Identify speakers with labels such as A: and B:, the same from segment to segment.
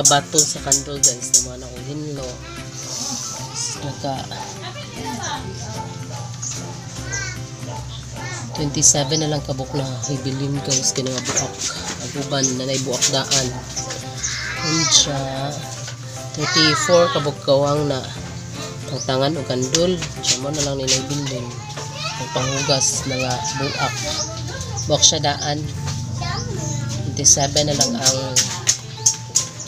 A: mga batol sa kandol guys naman akong hinlo. Naka 27 na lang kabuk na hibilin guys kaya nga buak aguban na naibuak daan and siya 34 kabuk kawang na tangan o kandol siya mo na lang ninaibilin ang panghugas na nga buak siya daan 27 na lang ang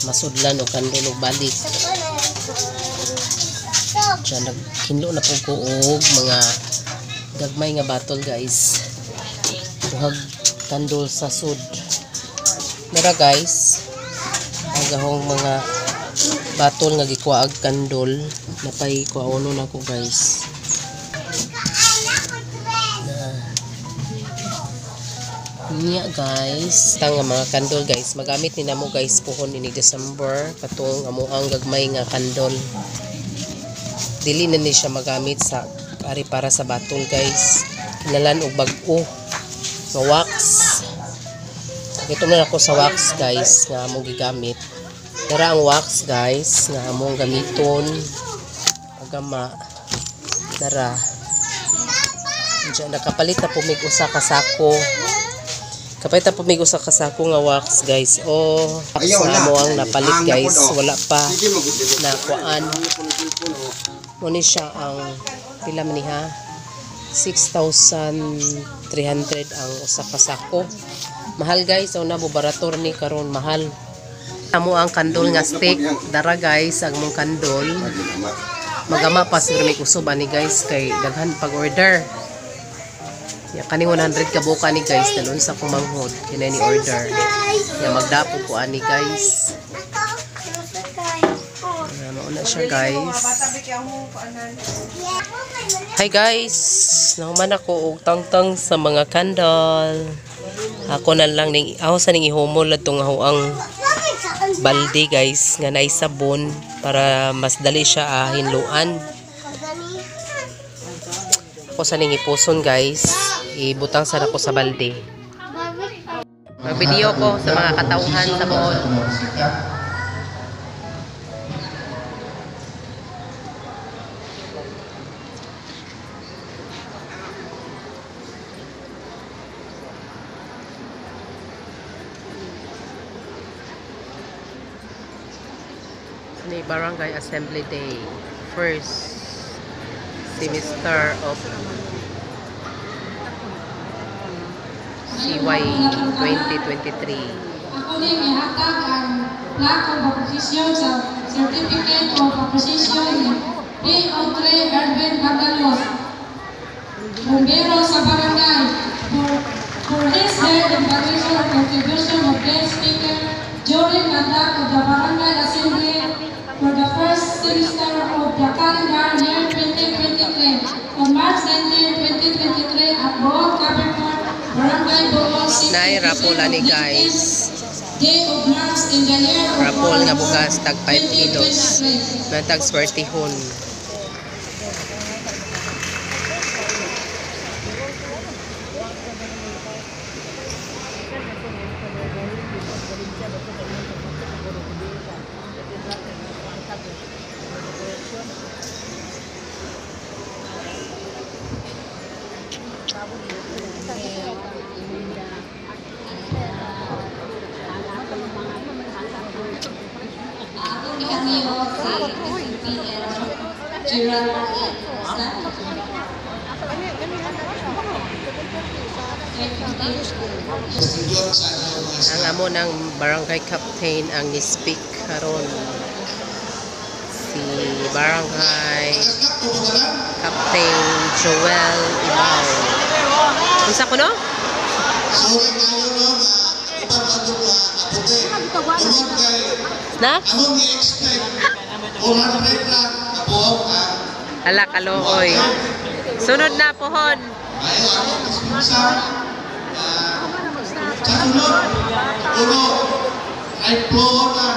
A: masudlan o kandol o balik siya naghinlo na po ko og mga gagmay nga batol guys buhag kandol sa sud mera guys agahong mga batol nga gikuaag kandol napay kuaono na ko guys niya guys tang mga kandol guys magamit ni namo guys pohon ini December katong amuang gagmay nga kandol dili na ni siya magamit sa ari para sa batol guys kinalan og bag-o nga wax ito na ako sa wax guys nga among gigamit dara ang wax guys nga among gamiton agama dara diyan nakapalit na pumig usa ka sako kapalit na pumig usa ka sako nga wax guys o sa amo ang napalit guys wala pa na kuan mo ni siya ang pila man ni ha 6,300 ang usa ka sako mahal guys o na bubarator ni karon mahal amo ang kandol nga stick dara guys ang mong kandol magama pa siguro may kusob ani guys kay daghan pag order ya kani 100 ka buka ni guys dalon sa kumanghod kini ni order ya magdapo ko ani guys mauna siya guys. Hi guys, nahuman ako og tangtang sa mga kandol. Ako na lang ning sa ning ihumol atong ang balde guys nga nay sabon para mas dali siya hinluan. Ako sa ning ipuson guys, ibutang sa ako sa balde. Mag-video ko sa mga katauhan sa buod. Ni Barangay Assembly Day, first semester of CY 2023.
B: Ako din ihatag ang plaque of acquisition sa Certificate of Acquisition ni Audrey Erwin Bagalos, bombero sa barangay, for his head and particular contribution of guest speaker during the attack of the Barangay Assembly for the first semester of the calendar year 2023 on March 19, 2023 at Bohol Capricorn, Barangay Bohol City.
A: Nay rapol ani guys.
B: Day of March in the year of
A: rapol nga bugas tag 5 kilos. Natag swertihon. Ang amo ng barangay captain ang ni-speak karon si barangay captain Joel Ibaw. Unsa ko no? Na? Ala kalooy. Sunod na pohon.
C: Uno, ay floor na.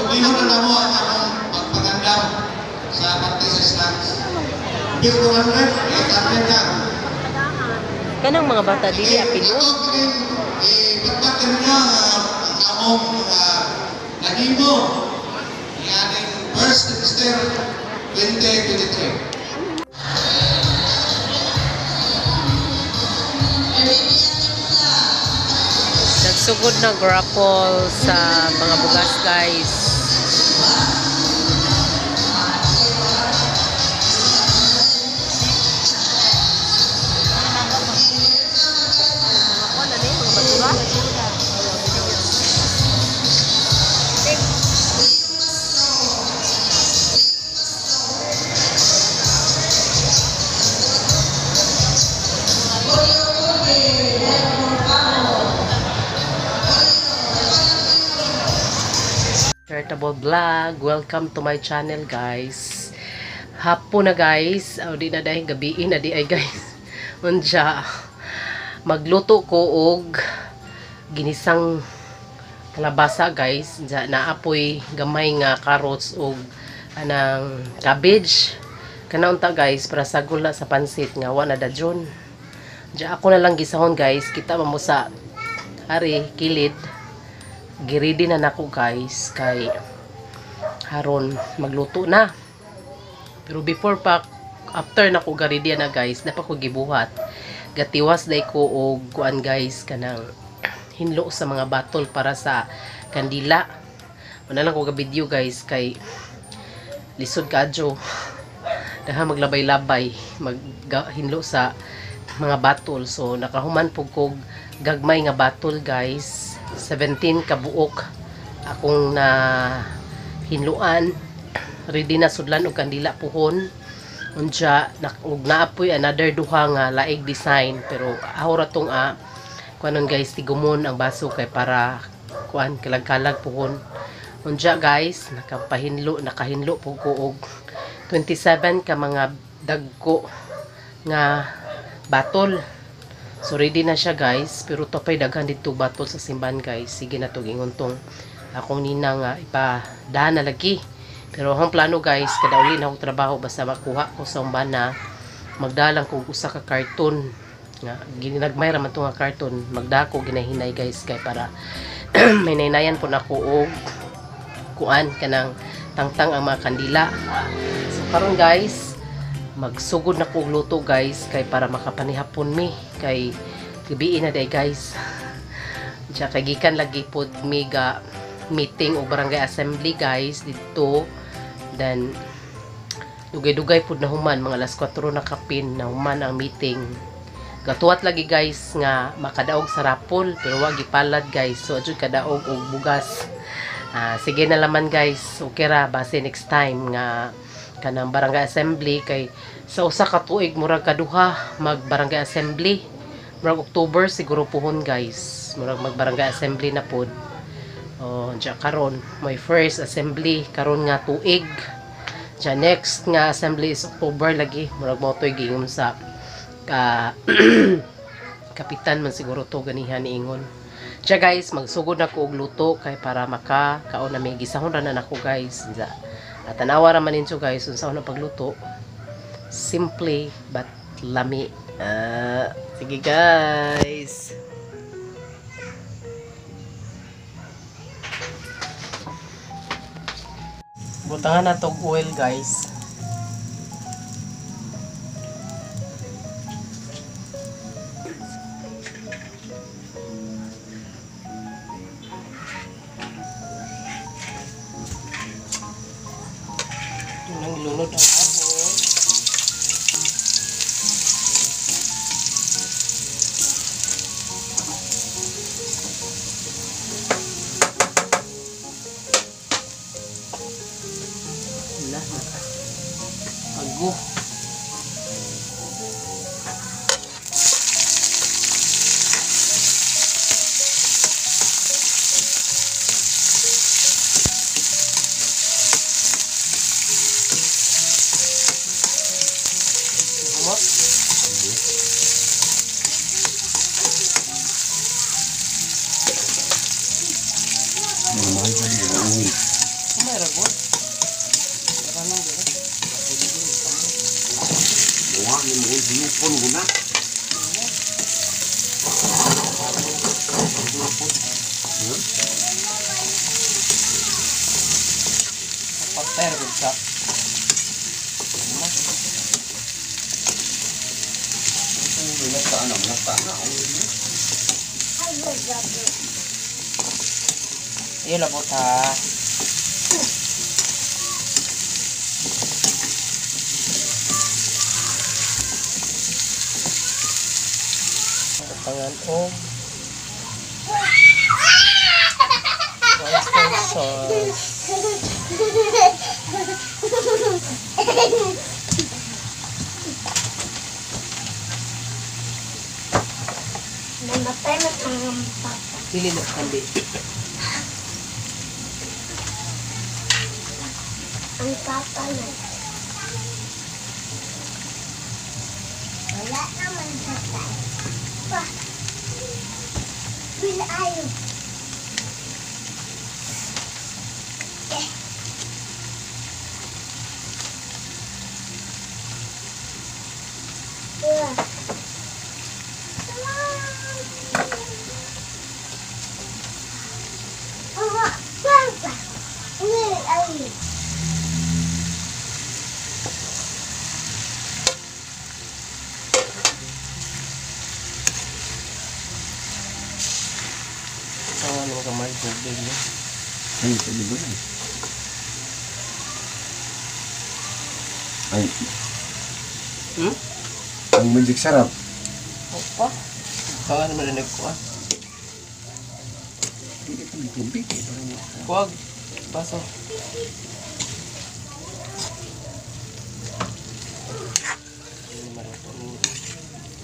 C: Bihon na namo ang among pagpaganda sa parte sa stocks. Bihon 200, 800 na.
A: Kanang mga bata dili apilo.
C: Ito din, ibagbakin nyo ang among nimo yaning first semester 2023.
A: Nagsugod na grapple sa mga bugas guys. Charitable vlog, welcome to my channel guys. Hapon na guys, o di na dahil gabiin na di ay guys. Unsya magluto ko og ginisang kalabasa guys. Unsya naapoy gamay nga carrots og anang cabbage. Kanaunta guys para sagol na sa pansit nga wa na dadyon. Unsya ako na lang gisahon guys, kita mo sa hari kilid. Giridi na nako guys kay haron magluto na. Pero before pa after nako garidi na guys, dapat ko gibuhat. Gatiwas day ko og kuan guys kanang hinlo sa mga batol para sa kandila. Una lang ko ga video guys kay lisod kadyo. Daha maglabay-labay maghinlo sa mga batol. So nakahuman pug kog gagmay nga batol guys. 17 kabuok akong na hinluan, ready na sudlan og kandila puhon. Unsya naapoy another duha nga laig design, pero ahora tong kuanon guys tigumon ang baso kay para kuan kalag-kalag puhon. Unsya guys nakahinlo po ko og 27 ka mga dagko nga batol. So ready na siya guys, pero tapay daghan dito batol sa simbahan guys. Sige na to gingon tong akong nina nga ipadaan na lagi. Pero ang plano guys, kada uli na akong trabaho basta makuha ko sa umban na magdalang ko usa ka karton nga ginagmay ra man to nga karton, magdako ginahinay guys kay para may naynayan po nako og kuan kanang tangtang ang mga kandila. So karon guys, magsugod na ko luto guys kay para makapanihapon mi kay gabi na day guys. Diya kay gikan lagi pod mi ga meeting o barangay assembly guys dito. Then dugay-dugay pod na human mga alas 4 na kapin na human ang meeting. Gatuwat lagi guys nga makadaog sa rapol pero wag gipalad guys. So adjud kadaog og bugas. Sige na laman guys. Okay ra base next time nga kanang barangay assembly kay sa usa ka tuig murag kaduha mag barangay assembly. Murag October siguro puhon guys. Murag mag barangay assembly na pod. Diya karon my first assembly karon nga tuig. Diya next nga assembly is October lagi. Murag mo to'y gingon sa kapitan man siguro to ganihan niingon. Diya guys magsugod na ko og luto kay para makakaon na may gisahon na nako guys. Diya at tanawa raman ninyo guys unsa na pagluto. Simply but lami. Sige guys. Butangan na tog oil guys. Nang lunod ang ahon. Wala na. Ago. Sa. Iyo labot ha. Tangan o oyster sauce.
D: Namatay na ang papa.
A: Dili na kambi.
D: Ang papa na. Wala naman sa tayo. Pa. Bila ayaw. Yeah.
A: Ano ka may tubig niya?
E: Ay, pwede ba yan? Ay,
A: Hmm?
E: ang magic sarap.
A: Opa. Kawa naman na nagkuha.
E: Hindi pa may tubig.
A: Kuwag. Baso.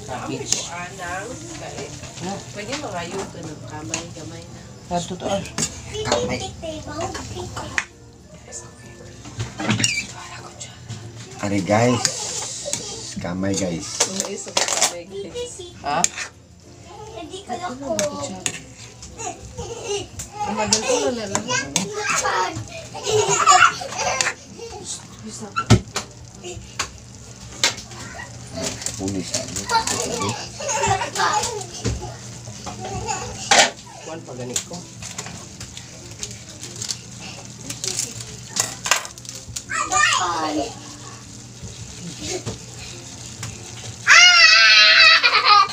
A: Cabbage. No?
F: Pwede mangayo ka ng kamay-kamay na.
A: Ato to ah.
E: Ari guys. Kamay guys.
F: Mga isa ka kamay, guys.
A: Ha?
D: Hindi ko na ko.
F: Madal na lang.
E: Punis.
A: Kuwan pa ganit ko.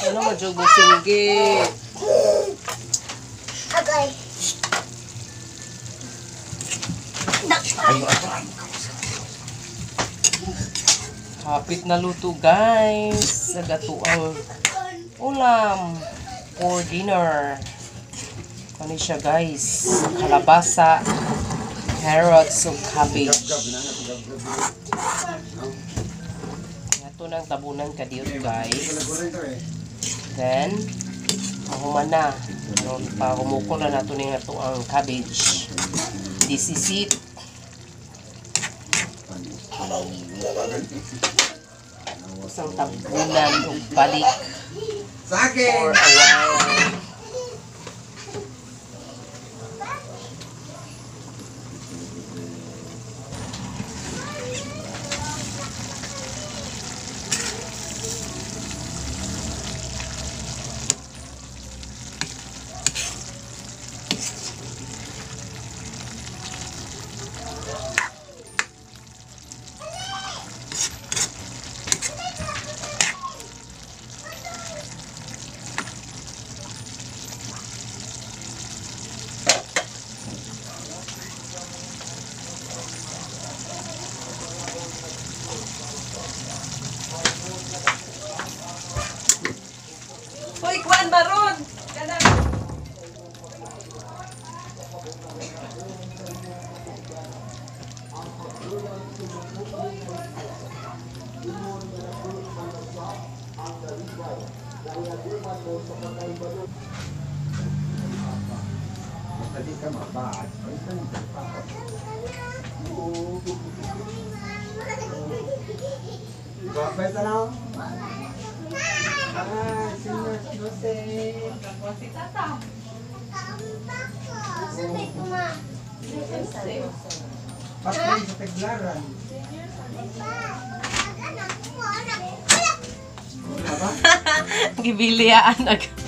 A: Ano madjog mo singgit?
D: Agay.
A: Hapit na luto guys. Sa gatuang ulam for dinner. Ano siya guys? Kalabasa, carrots, ug cabbage. Ito nang tabunan ka dito guys. Then, mahuman na. Ano, pa kumukula na ito nga ito ang cabbage. This is it. Isang tabunan ug balik for a while.
F: Hoy, kuan maron!
E: Tadi ka mabad. Babay ka na. Senior Jose.
D: Sunod ko ma.
E: Patay sa taglaran.
A: Gibiliaan agad.